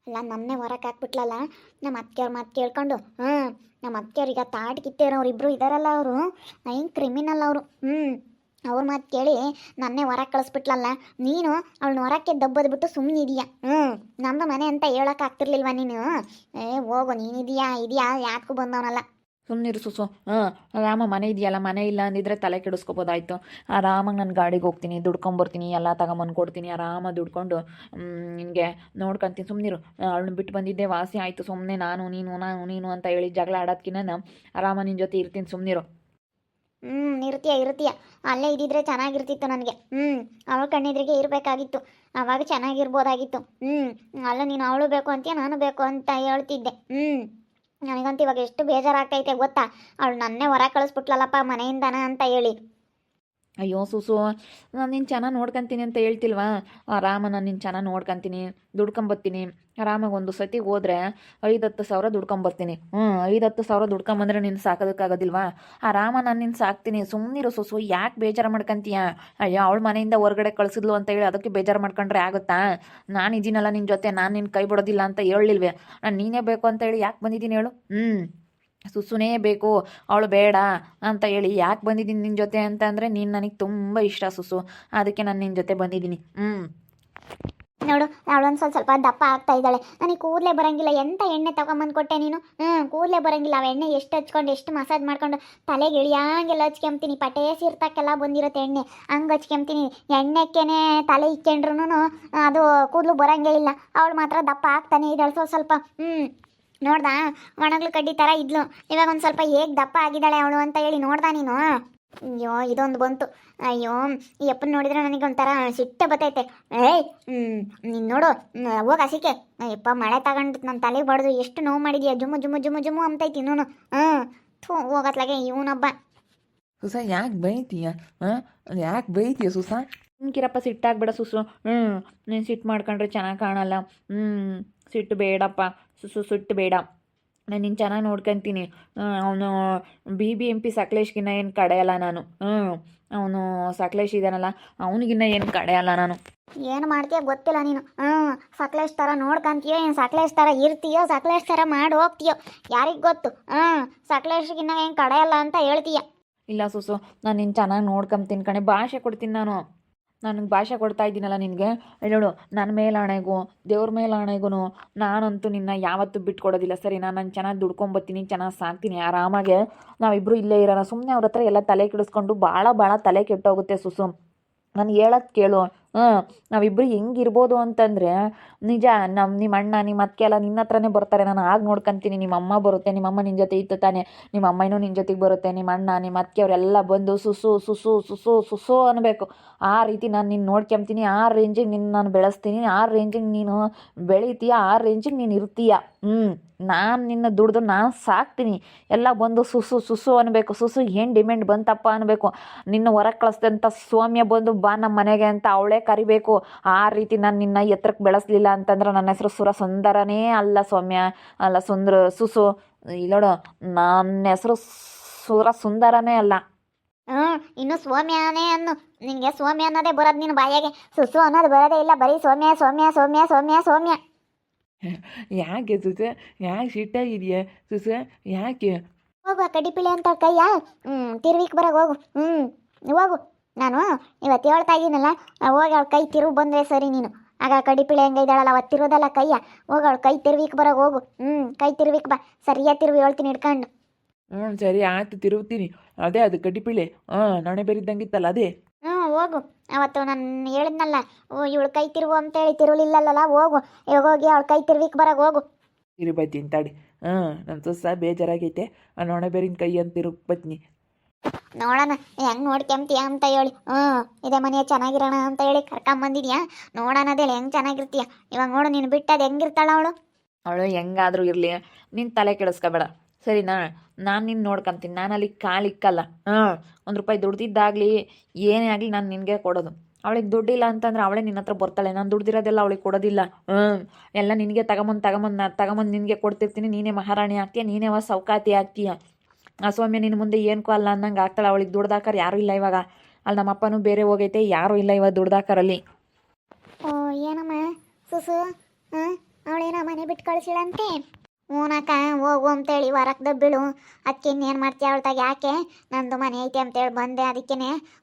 ಇಲ್ಲ ನನ್ನೇ ಹೊರಕ್ಕೆ ಹಾಕ್ಬಿಟ್ಲಲ್ಲ ನಮ್ಮ ಅತ್ತೆಯವ್ರ ಮಾತು ಕೇಳ್ಕೊಂಡು. ನಮ್ಮ ಅತ್ತೆಯವ್ರಿಗೆ ತಾಟ್ ಕಿತ್ತೇರವ್ರು ಇಬ್ಬರು ಇದ್ದಾರಲ್ಲ, ಅವರು ಹಿಂಗೆ ಕ್ರಿಮಿನಲ್ ಅವರು. ಅವ್ರ ಮಾತು ಕೇಳಿ ನನ್ನೇ ಹೊರಗೆ ಕಳಿಸ್ಬಿಟ್ಲಲ್ಲ. ನೀನು ಅವಳನ್ನ ಹೊರಕ್ಕೆ ದಬ್ಬದ್ಬಿಟ್ಟು ಸುಮ್ಮನೆ ಇದೆಯಾ? ನಮ್ಮ ಮನೆ ಅಂತ ಹೇಳಕ್ಕೆ ಆಗ್ತಿರ್ಲಿಲ್ವ ನೀನು? ಹೋಗು, ನೀನಿದೆಯಾ ಇದೆಯಾ ಯಾಕೂ ಬಂದವನಲ್ಲ. ಸುಮ್ಮನಿರು ಸುಸು. ಆರಾಮ ಮನೆ ಇದೆಯಲ್ಲ, ಮನೆ ಇಲ್ಲ ಅಂದಿದ್ರೆ ತಲೆ ಕೆಡಿಸ್ಕೊಬೋದಾಯ್ತು. ಆರಾಮಾಗಿ ನಾನು ಗಾಡಿಗೆ ಹೋಗ್ತೀನಿ, ದುಡ್ಕೊಂಬರ್ತೀನಿ, ಎಲ್ಲ ತಗೊಂಬಂದು ಕೊಡ್ತೀನಿ, ಆರಾಮಾಗಿ ದುಡ್ಕೊಂಡು ನಿನಗೆ ನೋಡ್ಕೊತೀನಿ. ಸುಮ್ಮನಿರು. ಅವಳನ್ನ ಬಿಟ್ಟು ಬಂದಿದ್ದೆ ವಾಸಿ ಆಯಿತು. ಸುಮ್ಮನೆ ನಾನು ನೀನು ಅಂತ ಹೇಳಿ ಜಗಳ ಆಡೋದ್ಕಿನ್ನ ಆರಾಮ ನಿನ್ನ ಜೊತೆ ಇರ್ತೀನಿ. ಸುಮ್ಮನಿರು. ಇರ್ತೀಯ ಅಲ್ಲೇ ಇದ್ದಿದ್ರೆ ಚೆನ್ನಾಗಿರ್ತಿತ್ತು ನನಗೆ. ಅವಳು ಕಣ್ಣೆದ್ರಿಗೆ ಇರಬೇಕಾಗಿತ್ತು, ಆವಾಗ ಚೆನ್ನಾಗಿರ್ಬೋದಾಗಿತ್ತು. ಅಲ್ಲ ನೀನು ಅವಳು ಬೇಕು ಅಂತೀಯ, ನಾನು ಬೇಕು ಅಂತ ಹೇಳ್ತಿದ್ದೆ. ನನಗಂತೂ ಇವಾಗ ಎಷ್ಟು ಬೇಜಾರಾಗ್ತೈತೆ ಗೊತ್ತಾ? ಅವಳು ನನ್ನೇ ಹೊರ ಕಳಿಸ್ಬಿಟ್ಲಲ್ಲಪ್ಪ ಮನೆಯಿಂದನ ಅಂತ ಹೇಳಿ. ಅಯ್ಯೋ ಸುಸು, ನಾನು ನಿನ್ನ ಚೆನ್ನಾಗಿ ನೋಡ್ಕೊತೀನಿ ಅಂತ ಹೇಳ್ತಿಲ್ವಾ? ಆರಾಮ ನಾನು ನಿನ್ನ ಚೆನ್ನಾಗಿ ನೋಡ್ಕೊತೀನಿ, ದುಡ್ಕೊಂಬರ್ತೀನಿ. ಆರಾಮಾಗಿ ಒಂದು ಸತಿ ಹೋದ್ರೆ 5-10 ಸಾವಿರ ದುಡ್ಕೊಂಬರ್ತೀನಿ. 5-10 ಸಾವಿರ ದುಡ್ಕೊಂಬಂದ್ರೆ ನಿನ್ನ ಸಾಕೋದಕ್ಕಾಗೋದಿಲ್ವಾ? ಆರಾಮ ನಾನು ನಿನ್ನ ಸಾಕ್ತೀನಿ. ಸುಮ್ಮನಿರು ಸುಸು, ಯಾಕೆ ಬೇಜಾರು ಮಾಡ್ಕೊತೀಯ? ಅಯ್ಯೋ ಅವಳ ಮನೆಯಿಂದ ಹೊರಗಡೆ ಕಳಿಸಿದ್ಲು ಅಂತ ಹೇಳಿ ಅದಕ್ಕೆ ಬೇಜಾರು ಮಾಡ್ಕೊಂಡ್ರೆ ಆಗುತ್ತಾ? ನಾನು ಇದೀನಲ್ಲ ನಿನ್ನ ಜೊತೆ, ನಾನು ನಿನ್ನ ಕೈ ಬಿಡೋದಿಲ್ಲ ಅಂತ ಹೇಳಿಲ್ವೇ? ನಾನು ನೀನೇ ಬೇಕು ಅಂತ ಹೇಳಿ ಯಾಕೆ ಬಂದಿದ್ದೀನಿ ಹೇಳು? ಸುಸುನೇ ಬೇಕು, ಅವಳು ಬೇಡ ಅಂತ ಹೇಳಿ ಯಾಕೆ ಬಂದಿದ್ದೀನಿ ನಿನ್ನ ಜೊತೆ ಅಂತಂದರೆ ನೀನು ನನಗೆ ತುಂಬ ಇಷ್ಟ ಸುಸು, ಅದಕ್ಕೆ ನಾನು ನಿನ್ನ ಜೊತೆ ಬಂದಿದ್ದೀನಿ. ನೋಡು, ಅವಳೊಂದು ಸ್ವಲ್ಪ ದಪ್ಪ ಆಗ್ತಾ ಇದ್ದಾಳೆ. ನನಗೆ ಕೂದಲೇ ಬರೋಂಗಿಲ್ಲ. ಎಂಥ ಎಣ್ಣೆ ತೊಗೊಂಬಂದು ಕೊಟ್ಟೆ ನೀನು? ಕೂದಲೇ ಬರೋಂಗಿಲ್ಲ. ಅವು ಎಣ್ಣೆ ಎಷ್ಟು ಹಚ್ಕೊಂಡು ಎಷ್ಟು ಮಸಾಜ್ ಮಾಡ್ಕೊಂಡು ತಲೆಗೆ ಇಳಿಯಂಗೆಲ್ಲ ಹಚ್ಕೊಂತೀನಿ. ಪಟೇಸಿ ಇರ್ತಕ್ಕೆಲ್ಲ ಬಂದಿರುತ್ತೆ ಎಣ್ಣೆ, ಹಂಗೆ ಹಚ್ಕೊಂತೀನಿ. ಎಣ್ಣೆಕ್ಕೇನೆ ತಲೆ ಇಕ್ಕೊಂಡ್ರು ಅದು ಕೂದಲು ಬರೋಂಗೇ ಇಲ್ಲ. ಅವಳು ಮಾತ್ರ ದಪ್ಪ ಆಗ್ತಾನೆ ಇದ್ದಾಳೆ ಸ್ವಲ್ಪ. ನೋಡ್ದಾ, ಒಣಗ್ಲು ಕಡ್ಡಿ ಥರ ಇದ್ಲು, ಇವಾಗ ಒಂದು ಸ್ವಲ್ಪ ಹೇಗೆ ದಪ್ಪ ಆಗಿದ್ದಾಳೆ ಅವಳು ಅಂತ ಹೇಳಿ ನೋಡ್ದಾ ನೀನು? ಅಯ್ಯೋ ಇದೊಂದು ಬಂತು. ಅಯ್ಯೋ ಈ ಅಪ್ಪನ ನೋಡಿದ್ರೆ ನನಗೆ ಒಂಥರ ಸಿಟ್ಟೆ ಬರ್ತೈತೆ. ನೀನು ನೋಡು, ಹೋಗ ಹಸಿಕೆ. ಅಯ್ಯಪ್ಪ ಮಳೆ ತಗೊಂಡು ನನ್ನ ತಲೆಗೆ ಬಡ್ದು ಎಷ್ಟು ನೋವು ಮಾಡಿದ್ಯಾ. ಜುಮ್ಮು ಜುಮ್ಮು ಜುಮ್ಮು ಜುಮ್ಮು ಅಂತೈತಿ ಇನ್ನೂ. ಹೋಗತ್ಲಾಗೆ ಇವನೊಬ್ಬ. ಸುಸ ಯಾಕೆ ಬೈತೀಯ? ಯಾಕೆ ಬೈತೀಯ ಸುಸ? ಕಿರಪ್ಪ, ಸಿಟ್ಟಾಗ್ಬೇಡ ಸುಸು. ನೀನು ಸಿಟ್ಟು ಮಾಡ್ಕೊಂಡ್ರೆ ಚೆನ್ನಾಗಿ ಕಾಣಲ್ಲ. ಸಿಟ್ಟು ಬೇಡಪ್ಪ ಸುಸು, ಸಿಟ್ಟು ಬೇಡ. ನಾನು ನಿನ್ನ ಚೆನ್ನಾಗಿ ನೋಡ್ಕೊತೀನಿ. ಅವನು BBMP ಸಕಲೇಶ್ಗಿನ್ನ ಏನು ಕಡೆಯಲ್ಲ ನಾನು. ಅವನು ಸಕಲೇಶ್ ಇದ್ದಾನಲ್ಲ, ಅವನಿಗಿನ್ನ ಏನು ಕಡೆಯಲ್ಲ ನಾನು. ಏನು ಮಾಡ್ತೀಯ ಗೊತ್ತಿಲ್ಲ ನೀನು. ಸಕಲೇಶ್ ಥರ ನೋಡ್ಕೊಂತೀಯೋ, ಏನು ಸಕಲೇಶ್ ಥರ ಇರ್ತೀಯೋ, ಸಕಲೇಶ್ ಥರ ಮಾಡಿ ಹೋಗ್ತೀಯೋ, ಯಾರಿಗೆ ಗೊತ್ತು? ಸಕಲೇಶ್ಗಿನ್ನ ಏನು ಕಡೆಯಲ್ಲ ಅಂತ ಹೇಳ್ತೀಯ. ಇಲ್ಲ ಸುಸು, ನಾನು ನಿನ್ನ ಚೆನ್ನಾಗಿ ನೋಡ್ಕೊಂತೀನಿ ಕಣೆ. ಭಾಷೆ ಕೊಡ್ತೀನಿ ನಾನು. ನನಗೆ ಭಾಷೆ ಕೊಡ್ತಾ ಇದ್ದೀನಲ್ಲ ನಿನಗೆ. ನೋಡು, ನನ್ನ ಮೇಲಾಣೆಗೂ ದೇವ್ರ ಮೇಲಾಣೆಗೂ ನಾನಂತೂ ನಿನ್ನ ಯಾವತ್ತೂ ಬಿಟ್ಕೊಡೋದಿಲ್ಲ. ಸರಿ, ನಾನು ಚೆನ್ನಾಗಿ ದುಡ್ಕೊಂಬತ್ತೀನಿ, ಚೆನ್ನಾಗಿ ಸಾಕ್ತೀನಿ. ಆರಾಮಾಗೆ ನಾವಿಬ್ಬರು ಇಲ್ಲೇ ಇರೋಣ. ಸುಮ್ಮನೆ ಅವ್ರ ಹತ್ರ ಎಲ್ಲ ತಲೆ ಕೆಡಿಸ್ಕೊಂಡು ಭಾಳ ತಲೆ ಕೆಟ್ಟೋಗುತ್ತೆ ಸುಸು. ನಾನು ಹೇಳೋದು ಕೇಳು. ನಾವಿಬ್ಬರು ಹೆಂಗಿರ್ಬೋದು ಅಂತಂದರೆ, ನಿಜ ನಿಮ್ಮ ಅಣ್ಣ ನಿಮ್ಮ ಅತ್ತೆ ಎಲ್ಲ ನಿನ್ನ ಹತ್ರನೇ ಬರ್ತಾರೆ. ನಾನು ಆಗ ನೋಡ್ಕೊತೀನಿ. ನಿಮ್ಮ ಅಮ್ಮ ಬರುತ್ತೆ, ನಿಮ್ಮಮ್ಮ ನಿನ್ನ ಜೊತೆ ಇತ್ತು ತಾನೆ, ನಿಮ್ಮ ಅಮ್ಮನೂ ನಿನ್ನ ಜೊತೆಗೆ ಬರುತ್ತೆ. ನಿಮ್ಮ ಅಣ್ಣ ನಿಮ್ಮ ಅತ್ತೆಯವರೆಲ್ಲ ಬಂದು ಸುಸು ಸುಸು ಸುಸು ಸುಸು ಅನ್ನಬೇಕು. ಆ ರೀತಿ ನಾನು ನಿನ್ನ ನೋಡ್ಕೊಂತೀನಿ. ಆ ರೇಂಜಿಗೆ ನಿನ್ನ ನಾನು ಬೆಳೆಸ್ತೀನಿ. ಆ ರೇಂಜಿಗೆ ನೀನು ಬೆಳಿತೀಯ, ಆ ರೇಂಜಿಗೆ ನೀನು ಇರ್ತೀಯ. ನಾನು ನಿನ್ನ ದುಡ್ದು ನಾನು ಸಾಕ್ತೀನಿ. ಎಲ್ಲ ಬಂದು ಸುಸು ಸುಸು ಅನ್ನಬೇಕು. ಸುಸು ಏನು ಡಿಮ್ಯಾಂಡ್ ಬಂತಪ್ಪ ಅನ್ನಬೇಕು. ನಿನ್ನ ಹೊರಗೆ ಕಳಿಸ್ದಂಥ ಸೌಮ್ಯ ಬಂದು ಬಾ ನಮ್ಮ ಮನೆಗೆ ಅಂತ ಅವಳೇ ಕರಿಬೇಕು. ಆ ರೀತಿ ನಾನು ನಿನ್ನ ಎತ್ತರಕ್ಕೆ ಬೆಳೆಸಲಿಲ್ಲ ಅಂತಂದ್ರೆ ನನ್ನ ಹೆಸರು ಸುರ ಸುಂದರನೇ ಅಲ್ಲ ಸೌಮ್ಯ, ಅಲ್ಲ ಸುಸು. ಇಲ್ಲೋಡು, ನನ್ನ ಹೆಸರು ಸುರ ಸುಂದರನೇ ಅಲ್ಲ. ಇನ್ನು ಸೌಮ್ಯನೇ ಅನ್ನು. ನಿನಗೆ ಸೌಮ್ಯ ಅನ್ನೋದೇ ಬರೋದು ನಿನ್ನ ಬಾಯಾಗೆ. ಸುಸು ಅನ್ನೋದು ಬರೋದೇ ಇಲ್ಲ, ಬರೀ ಸೌಮ್ಯ ಸೌಮ್ಯ ಸೌಮ್ಯ ಸೌಮ್ಯ ಸೌಮ್ಯ. ಯಾಕೆ ಸುಸೆ, ಯಾಕೆ ಸಿಟ್ಟಾಗಿದೆಯಾ ಸುಸೆ, ಯಾಕೆ? ಹೋಗು, ಆ ಕಡ್ಡಿಪಿಳೆ ಅಂತ ಕೈಯ ತಿರುವಿಕ್ ಬರೋಗ ಹೋಗು. ಹೋಗು, ನಾನು ಇವತ್ತು ಹೇಳ್ತಾ ಇದ್ದೀನಲ್ಲ, ಹೋಗಿ ಅವಳು ಕೈ ತಿರುವು ಬಂದರೆ ಸರಿ ನೀನು. ಆಗ ಕಡ್ಡಿಪಿಳೆ ಹೆಂಗೆ ಇದ್ದಾಳಲ್ಲ ಅವತ್ತು ತಿರುವುದಲ್ಲ ಕೈಯ, ಹೋಗಿ ಅವಳು ಕೈ ತಿರುವಿಕ್ ಬರೋಗ ಹೋಗು. ಕೈ ತಿರುವಿಕ್ ಬಾ, ಸರಿಯಾಗಿ ತಿರುವಿ ಹೇಳ್ತೀನಿ ಹಿಡ್ಕೊಂಡು. ಸರಿ ಆಯ್ತು, ತಿರುಗ್ತೀನಿ. ಅದೇ ಅದು ಕಡ್ಡಿಪಿಳೆ, ನಾಳೆ ಬೇರಿದ್ದಂಗಿತ್ತಲ್ಲ ಅದೇ. ಹೋಗು. ಅವತ್ತು ನಾನು ಹೇಳಿದ್ನಲ್ಲ, ಇವಳು ಕೈ ತಿರುವು ಅಂತೇಳಿ ತಿರುವಲಿಲ್ಲಲ್ಲ, ಹೋಗು. ಇವಾಗ ಹೋಗಿ ಅವಳು ಕೈ ತಿರುವಿಕ್ ಬರೋಗ ಹೋಗು. ತಿರುಬತ್ತೀನಿ ತಾಡಿ. ನನ್ನ ಸೊಸ ಬೇಜಾರಾಗೈತೆ. ನಾಳೆ ಬೇರಿನ ಕೈ ಅಂತ ತಿರುಗಿ ಬತ್ನಿ. ನೋಡೋಣ ಹೆಂಗೆ ನೋಡ್ಕೊಂತೀಯ ಅಂತ ಹೇಳಿ. ಇದೇ ಮನೆಯ ಚೆನ್ನಾಗಿರೋಣ ಅಂತ ಹೇಳಿ ಕರ್ಕೊಂಬಂದಿದ್ಯಾ. ನೋಡೋಣ ಅದೇಳಿ ಹೆಂಗೆ ಚೆನ್ನಾಗಿರ್ತೀಯ. ಇವಾಗ ನೋಡು, ನೀನು ಬಿಟ್ಟದು ಹೆಂಗಿರ್ತಾಳ ಅವಳು ಹೆಂಗಾದರೂ ಇರಲಿ, ನೀನು ತಲೆ ಕೆಡಿಸ್ಕೋಬೇಡ ಸರಿನಾ? ನಾನು ನಿನ್ನ ನೋಡ್ಕೊಂತೀನಿ. ನಾನು ಅಲ್ಲಿ ಕಾಲಿಕ್ಕಲ್ಲ. 1 ರೂಪಾಯಿ ದುಡ್ದಿದ್ದಾಗಲಿ ಏನೇ ಆಗಲಿ ನಾನು ನಿನಗೆ ಕೊಡೋದು. ಅವಳಿಗೆ ದುಡ್ಡಿಲ್ಲ ಅಂತಂದ್ರೆ ಅವಳೇ ನಿನ್ನ ಹತ್ರ ಬರ್ತಾಳೆ. ನಾನು ದುಡ್ದಿರೋದೆಲ್ಲ ಅವಳಿಗೆ ಕೊಡೋದಿಲ್ಲ. ಎಲ್ಲ ನಿನಗೆ ತಗೊಂಬಂದು ನಿನಗೆ ಕೊಡ್ತಿರ್ತೀನಿ. ನೀನೇ ಮಹಾರಾಣಿ ಆಗ್ತೀಯ, ನೀನೇ ಸೌಕಾತಿ ಆಗ್ತೀಯ. ಆ ಸೌಮ್ಯ ನಿನ್ನ ಮುಂದೆ ಏನಕ್ಕೂ ಅಲ್ಲ ಅನ್ನಂಗೆ ಆಗ್ತಾಳೆ. ಅವಳಿಗೆ ದುಡ್ದಾಕಾರ ಯಾರೂ ಇಲ್ಲ ಇವಾಗ. ಅಲ್ಲಿ ನಮ್ಮಪ್ಪನೂ ಬೇರೆ ಹೋಗೈತೆ, ಯಾರೂ ಇಲ್ಲ ಇವಾಗ ದುಡ್ದಾಕರಲ್ಲಿ. ಏನಮ್ಮ ಸುಸು, ಅವಳೇನೋ ಮನೆ ಬಿಟ್ಟು ಕಳಿಸಿಳಂತೆ. ಹ್ಞೂನಕ್ಕ ಹೋಗು ಅಂತೇಳಿ ಹೊರಕ್ಕೆ ದಬ್ಬಿಳು. ಅದಕ್ಕೆ ಇನ್ನೇನು ಮಾಡ್ತೀಯ ಅವಳ್ತಾಗ, ಯಾಕೆ ನಂದು ಮನೆ ಐತೆ ಅಂತೇಳಿ ಬಂದೆ, ಅದಕ್ಕೇ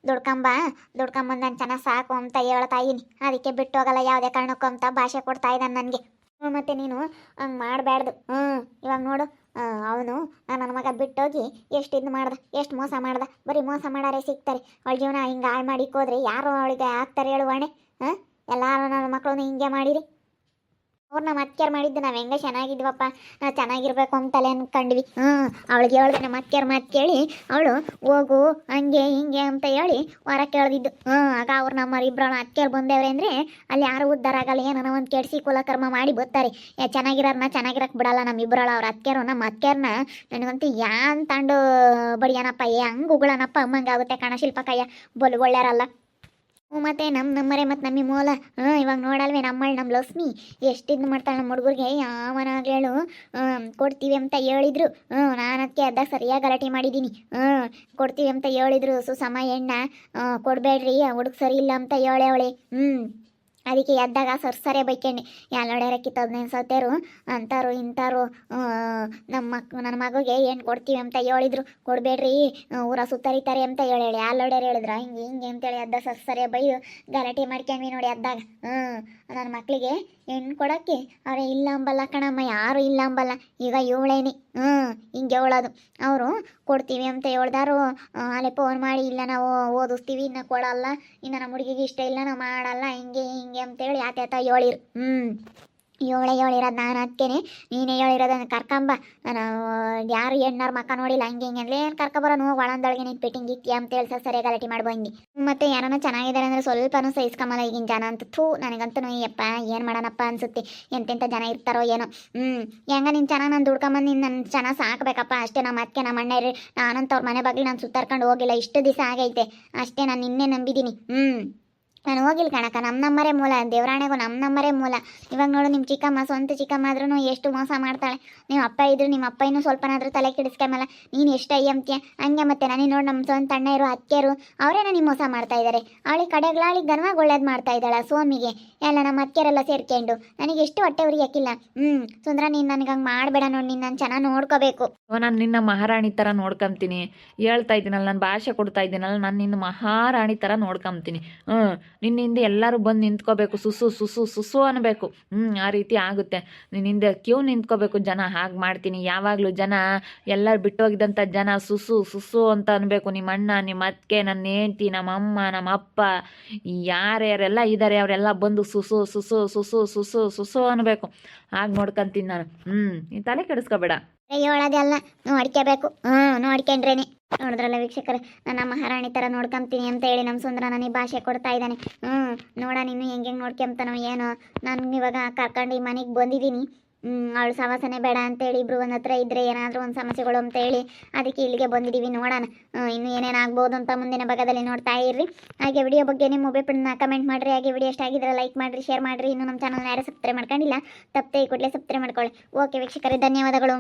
ದುಡ್ಕೊಂಬಂದು ನಾನು ಚೆನ್ನಾಗಿ ಸಾಕು ಅಂತ ಹೇಳ್ತಾ ಇದೀನಿ. ಅದಕ್ಕೆ ಬಿಟ್ಟು ಹೋಗಲ್ಲ ಯಾವುದೇ ಕಾರಣಕ್ಕೂ ಅಂತ ಭಾಷೆ ಕೊಡ್ತಾ ಇದ್ದಾನೆ ನನಗೆ. ಮತ್ತು ನೀನು ಹಂಗೆ ಮಾಡಬಾರ್ದು. ಇವಾಗ ನೋಡು, ಅವನು ನನ್ನ ಮಗ ಬಿಟ್ಟೋಗಿ ಎಷ್ಟು ಇದು ಮಾಡ್ದೆ, ಎಷ್ಟು ಮೋಸ ಮಾಡ್ದೆ. ಬರೀ ಮೋಸ ಮಾಡಾರೆ ಸಿಗ್ತಾರೆ. ಅವಳ ಜೀವನ ಹಿಂಗೆ ಹಾಳು ಮಾಡಿಕ್ಕೋದ್ರೆ ಯಾರು ಅವಳಿಗೆ ಆಗ್ತಾರೆ ಹೇಳುವಾಣೆ? ಎಲ್ಲರೂ ನನ್ನ ಮಕ್ಕಳನ್ನು ಹಿಂಗೆ ಮಾಡಿರಿ. ಅವ್ರು ನಮ್ಮ ಅತ್ಕೆಯರ್ ಮಾಡಿದ್ದು ನಾವು ಹೆಂಗೆ ಚೆನ್ನಾಗಿದ್ವಪ್ಪ, ನಾವು ಚೆನ್ನಾಗಿರ್ಬೇಕು ಅಂತಲೇ ಅನ್ಕೊಂಡ್ವಿ. ಅವಳಿಗೆ ಹೇಳಿದೆ ನಮ್ಮ ಅತ್ಕೆಯರ್ ಮಾತು ಕೇಳಿ ಅವಳು ಹೋಗು ಹಂಗೆ ಹಿಂಗೆ ಅಂತ ಹೇಳಿ ಹೊರ ಕೇಳ್ದಿದ್ದು. ಆಗ ಅವ್ರು ನಮ್ಮವ್ರು ಇಬ್ಬರು ಅತ್ಕೆಯರ್ ಬಂದೇವ್ರೆ ಅಂದರೆ ಅಲ್ಲಿ ಯಾರು ಉದ್ಧಾರ ಆಗಲ್ಲ, ಏನೋ ಒಂದು ಕೆಡಿಸಿ ಕುಲಕರ್ಮ ಮಾಡಿ ಬರ್ತಾರೆ. ಚೆನ್ನಾಗಿರೋರನ್ನ ಚೆನ್ನಾಗಿರಕ್ಕೆ ಬಿಡಲ್ಲ ನಮ್ಮ ಇಬ್ಬರಳ. ಅವ್ರ ಅತ್ಕೆಯರು ನಮ್ಮ ಅತ್ಕೆಯರ್ನ ನನಗಂತೂ ಯಾನ್ ತಂಡು ಬಡಿಯಾನಪ್ಪ, ಹಂಗೆ ಉಗುಳನಪ್ಪ ಅಮ್ಮಂಗೆ ಆಗುತ್ತೆ ಕಣ. ಶಿಲ್ಪಕಯ್ಯ ಬಲು ಒಳ್ಳೆಯರಲ್ಲ. ಮತ್ತು ನಮ್ಮರೆ ಮತ್ತು ನಮ್ಮಿ ಮೂಲ ಇವಾಗ ನೋಡಲ್ವೇ ನಮ್ಮ ಲಕ್ಷ್ಮಿ ಎಷ್ಟು ಇದು ಮಾಡ್ತಾಳೆ ನಮ್ಮ ಹುಡುಗರಿಗೆ. ಯಾವನಾಗೇಳು ಕೊಡ್ತೀವಿ ಅಂತ ಹೇಳಿದ್ರು. ನಾನು ಅದಕ್ಕೆ ಅದಾಗ ಸರಿಯಾಗಿ ಗಲಾಟೆ ಮಾಡಿದ್ದೀನಿ. ಕೊಡ್ತೀವಿ ಅಂತ ಹೇಳಿದ್ರು ಸುಸಮ ಎಣ್ಣ ಕೊಡಬೇಡ್ರಿ, ಆ ಹುಡುಗ ಸರಿ ಇಲ್ಲ ಅಂತ ಹೇಳವಳೆ. ಅದಕ್ಕೆ ಎದ್ದಾಗ ಸರಸರೆ ಬೈಕಂಡು ಎಲ್ಲೊಡೆಯರ ಕಿತ್ತೋದ್ನೇನು ಸತ್ತೇರು ಅಂತಾರು ಇಂತಾರು. ನನ್ನ ಮಗುಗೆ ಏನು ಕೊಡ್ತೀವಿ ಅಂತ ಹೇಳಿದ್ರು, ಕೊಡಬೇಡ್ರಿ ಊರ ಸುತ್ತರಿತಾರೆ ಅಂತ ಹೇಳಿ ಎಲ್ಲೊಡೆಯರು ಹೇಳಿದ್ರು. ಹಿಂಗೆ ಅಂತೇಳಿ ಎದ್ದ ಸರಸರೆ ಬೈದು ಗಲಾಟೆ ಮಾಡ್ಕೊಂಡ್ವಿ ನೋಡಿ ಎದ್ದಾಗ. ನನ್ನ ಮಕ್ಕಳಿಗೆ ಹೆಣ್ಣು ಕೊಡೋಕ್ಕೆ ಅವರೇ ಇಲ್ಲ ಅಂಬಲ್ಲ ಕಣಮ್ಮ, ಯಾರು ಇಲ್ಲ ಅಂಬಲ್ಲ. ಈಗ ಇವಳೇನಿ ಹಿಂಗೆ ಹೇಳೋದು. ಅವರು ಕೊಡ್ತೀವಿ ಅಂತ ಹೇಳ್ದಾರು ಅಲ್ಲೇ ಫೋನ್ ಮಾಡಿ ಇಲ್ಲ ನಾವು ಓದಿಸ್ತೀವಿ ಇನ್ನು ಕೊಡಲ್ಲ, ಇನ್ನು ನಮ್ಮ ಹುಡುಗಿಗೆ ಇಷ್ಟ ಇಲ್ಲ ನಾವು ಮಾಡಲ್ಲ, ಹಿಂಗೆ ಅಂತೇಳಿ ಯಾತ ಹೇಳಿರು. ಹೇಳಿರೋದು ನಾನು ಅದಕ್ಕೇನೆ ನೀನೇ ಹೇಳಿರೋದನ್ನು ಕರ್ಕೊಂಬ. ನಾನು ಯಾರು ಹೆಣ್ಣಾರ ಮಕ್ಕ ನೋಡಿಲ್ಲ ಹಂಗೆ ಅಂದ್ರೆ ಏನು ಕರ್ಕೊಬರೋನು ಒಳಂದೊಳಗೆ ನೀನು ಪೆಟ್ಟಿಂಗ್ ಇಕ್ತೀಯ ಅಂತೇಳಿ ಸರಿಯಾಗಿ ಗಲಾಟೆ ಮಾಡ್ಬಂದು. ಮತ್ತು ಯಾರನ್ನ ಚೆನ್ನಾಗಿದ್ದಾರೆ ಅಂದರೆ ಸ್ವಲ್ಪನೂ ಸಹಿಸ್ಕೊಂಬಲ್ಲ ಈಗಿನ ಜನ ಅಂತ. ನನಗಂತೂ ಯಪ್ಪ ಏನು ಮಾಡೋಣಪ್ಪ ಅನಿಸುತ್ತೆ. ಎಂತೆಂಥ ಜನ ಇರ್ತಾರೋ ಏನೋ. ಹೆಂಗ ನೀನು ಚೆನ್ನಾಗಿ ನಾನು ದುಡ್ಕೊಂಬಂದು ನೀನು ನನ್ನ ಚೆನ್ನಾಗಿ ಸಾಕಬೇಕಪ್ಪ ಅಷ್ಟೇ. ನಮ್ಮ ಅದಕ್ಕೆ ನಮ್ಮ ಅಣ್ಣ ಇರಿ ನಾನಂತ ಅವ್ರ ಮನೆ ಬಗ್ಗೆ ನಾನು ಸುತ್ತಾರ್ಕೊಂಡು ಹೋಗಿಲ್ಲ, ಇಷ್ಟು ದಿವಸ ಆಗೈತೆ ಅಷ್ಟೇ. ನಾನು ನಿನ್ನೆ ನಂಬಿದ್ದೀನಿ. ನಾನು ಹೋಗಿಲ್ಲ ಕಣಕ್ಕ. ನಮ್ಮರೇ ಮೂಲ, ದೇವರಾಣೆಗೂ ನಮ್ಮರೇ ಮೂಲ. ಇವಾಗ ನೋಡು ನಿಮ್ಮ ಚಿಕ್ಕಮ್ಮ, ಸ್ವಂತ ಚಿಕ್ಕಮ್ಮ ಆದ್ರೂ ಎಷ್ಟು ಮೋಸ ಮಾಡ್ತಾಳೆ. ನಿಮ್ಮ ಅಪ್ಪ ಇದ್ರು ನಿಮ್ಮ ಅಪ್ಪ ಇನ್ನೂ ಸ್ವಲ್ಪನಾದ್ರೂ ತಲೆ ಕೆಡಿಸ್ಕೊಂಬಲ್ಲ, ನೀನು ಎಷ್ಟು ಅಯ್ಯಂತೀಯ ಹಂಗೆ. ಮತ್ತೆ ನನಗೆ ನೋಡಿ ನಮ್ಮ ಸ್ವಂತ ಅಣ್ಣ ಇರೋ ಅತ್ತೆಯರು ಅವರೇನ ನಿಮ್ಮ ಮೋಸ ಮಾಡ್ತಾ ಇದ್ದಾರೆ. ಅವಳಿಗೆ ಕಡೆಗಳಾಳಿಗೆ ಗನವಾಗಿ ಒಳ್ಳೇದು ಮಾಡ್ತಾ ಇದ್ದಾಳೆ ಸೋಮಿಗೆ. ಎಲ್ಲ ನಮ್ಮ ಅತ್ತೆಯರೆಲ್ಲ ಸೇರ್ಕೊಂಡು ನನಗೆ ಎಷ್ಟು ಹೊಟ್ಟೆ ಉರಿಯಕ್ಕಿಲ್ಲ. ಸುಂದ್ರ ನೀನು ನನಗೆ ಹಂಗೆ ಮಾಡಬೇಡ ನೋಡಿ, ನೀನು ನಾನು ಚೆನ್ನಾಗಿ ನೋಡ್ಕೋಬೇಕು. ನಾನು ನಿನ್ನ ಮಹಾರಾಣಿ ಥರ ನೋಡ್ಕೊಂತೀನಿ. ಹೇಳ್ತಾ ಇದ್ದೀನಲ್ಲ, ನಾನು ಭಾಷೆ ಕೊಡ್ತಾ ಇದ್ದೀನಲ್ಲ, ನಾನು ನಿನ್ನ ಮಹಾರಾಣಿ ಥರ ನೋಡ್ಕೊಂತೀನಿ. ನಿನ್ನಿಂದ ಎಲ್ಲರೂ ಬಂದು ನಿಂತ್ಕೋಬೇಕು, ಸುಸು ಸುಸು ಸುಸು ಅನ್ನಬೇಕು. ಆ ರೀತಿ ಆಗುತ್ತೆ. ನಿನ್ನಿಂದ ಕ್ಯೂ ನಿಂತ್ಕೋಬೇಕು ಜನ. ಹಾಗೆ ಮಾಡ್ತೀನಿ ಯಾವಾಗಲೂ. ಜನ ಎಲ್ಲರೂ ಬಿಟ್ಟೋಗಿದ್ದಂಥ ಜನ ಸುಸು ಸುಸು ಅಂತ ಅನ್ಬೇಕು. ನಿಮ್ಮ ಅಣ್ಣ, ನಿಮ್ಮ ಅತ್ತಿಗೆ, ನನ್ನ ಹೆಂಡ್ತಿ, ನಮ್ಮ ಅಮ್ಮ, ನಮ್ಮ ಅಪ್ಪ, ಯಾರ್ಯಾರೆಲ್ಲ ಇದ್ದಾರೆ ಅವರೆಲ್ಲ ಬಂದು ಸುಸು ಸುಸು ಸುಸು ಸುಸು ಸುಸು ಅನ್ನಬೇಕು. ಹಾಗೆ ನೋಡ್ಕೊಂತೀನಿ ನಾನು. ನೀನು ತಲೆ ಕೆಡಿಸ್ಕೋಬೇಡ. ಹೇಳೋದೆಲ್ಲ ನೋಡ್ಕೋಬೇಕು. ನೋಡ್ಕೊಂಡ್ರೇನೆ. ನೋಡಿದ್ರಲ್ಲ ವೀಕ್ಷಕರೇ, ನನ್ನ ಮಹಾರಾಣಿ ಥರ ನೋಡ್ಕೊಂತೀನಿ ಅಂತ ಹೇಳಿ ನಮ್ಮ ಸುಂದರ ನನಗೆ ಭಾಷೆ ಕೊಡ್ತಾ ಇದ್ದಾನೆ. ನೋಡ ನೀನು ಹೆಂಗೆ ನೋಡ್ಕೊಂತಾನೋ ಏನೋ. ನಾನು ಇವಾಗ ಕರ್ಕೊಂಡು ಈ ಮನೆಗೆ ಬಂದಿದ್ದೀನಿ. ಅವಳು ಸವಾಸನೆ ಬೇಡ ಅಂತೇಳಿ ಇಬ್ರು ಒಂದು ಹತ್ರ ಇದ್ದರೆ ಏನಾದರೂ ಒಂದು ಸಮಸ್ಯೆಗಳು ಅಂತ ಹೇಳಿ ಅದಕ್ಕೆ ಇಲ್ಲಿಗೆ ಬಂದಿದ್ದೀವಿ. ನೋಡೋಣ ಇನ್ನು ಏನೇನಾಗ್ಬೋದು ಅಂತ ಮುಂದಿನ ಭಾಗದಲ್ಲಿ ನೋಡ್ತಾ ಇರ್ರಿ. ಹಾಗೆ ವಿಡಿಯೋ ಬಗ್ಗೆ ನಿಮ್ಮ ಒಬ್ಬರನ್ನ ಕಮೆಂಟ್ ಮಾಡಿರಿ. ಹಾಗೆ ವಿಡಿಯೋ ಇಷ್ಟ ಆಗಿದ್ರೆ ಲೈಕ್ ಮಾಡಿರಿ, ಶೇರ್ ಮಾಡಿರಿ. ಇನ್ನು ನಮ್ಮ ಚಾನಲ್ನ ಯಾರು ಸಬ್ಸ್ಕ್ರೈಬ್ ಮಾಡ್ಕೊಂಡಿಲ್ಲ ತಪ್ಪದೆ ಈ ಕೂಡಲೇ ಸಬ್ಸ್ಕ್ರೈಬ್ ಮಾಡ್ಕೊಳ್ಳಿ. ಓಕೆ ವೀಕ್ಷಕರೇ, ಧನ್ಯವಾದಗಳು.